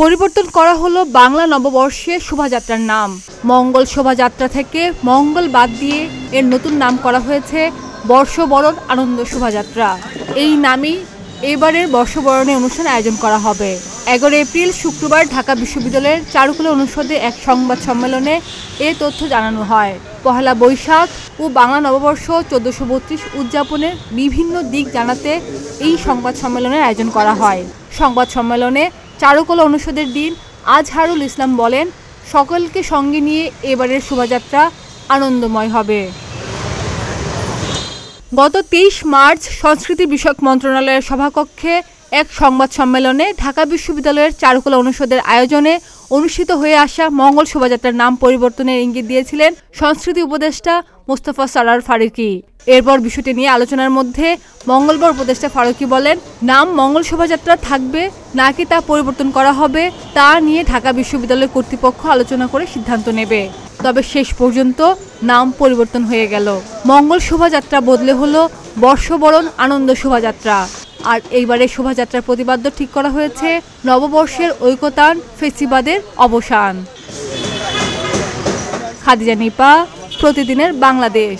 পরিবর্তন করা হলো বাংলা নববর্ষের শোভাযাত্রার নাম। মঙ্গল শোভাযাত্রা থেকে মঙ্গল বাদ দিয়ে এর নতুন নাম করা হয়েছে বর্ষবরণ আনন্দ শোভাযাত্রা। এই নামেই এবারের বর্ষবরণের অনুষ্ঠান আয়োজন করা হবে। 11 এপ্রিল শুক্রবার ঢাকা বিশ্ববিদ্যালয়ের চারুকলা অনুষদে এক সংবাদ সম্মেলনে এ তথ্য জানানো হয়। পহেলা বৈশাখ ও বাংলা নববর্ষ 1432 উদযাপনের বিভিন্ন দিক জানাতে এই সংবাদ সম্মেলনের আয়োজন করা হয়। সংবাদ সম্মেলনে চারুকলা অনুষদের ডিন আজহারুল ইসলাম বলেন, সকলকে সঙ্গে নিয়ে এবারের শোভাযাত্রা আনন্দময় হবে। গত 23 মার্চ সংস্কৃতি বিষয়ক মন্ত্রণালয়ের সভাকক্ষে এক সংবাদ সম্মেলনে ঢাকা বিশ্ববিদ্যালয়ের চারুকলা অনুষদের আয়োজনে অনুষ্ঠিত হয়ে আসা মঙ্গল শোভাযাত্রার নাম পরিবর্তনের ইঙ্গিত দিয়েছিলেন সংস্কৃতি উপদেষ্টা মোস্তফা সরয়ার ফারুকী। এরপর বিষয়টি নিয়ে আলোচনার মধ্যে মঙ্গলবার উপদেষ্টা ফারুকী বলেন, নাম মঙ্গল শোভাযাত্রা থাকবে নাকি তা পরিবর্তন করা হবে তা নিয়ে ঢাকা বিশ্ববিদ্যালয় কর্তৃপক্ষ আলোচনা করে সিদ্ধান্ত নেবে। তবে শেষ পর্যন্ত নাম পরিবর্তন হয়ে গেল। মঙ্গল শোভাযাত্রা বদলে হলো বর্ষবরণ আনন্দ শোভাযাত্রা। আর এইবারের শোভাযাত্রার প্রতিপাদ্য ঠিক করা হয়েছে নববর্ষের ঐকতান ফেস্টিভালের অবসান। খাদিজা নিপা, প্রতিদিনের বাংলাদেশ।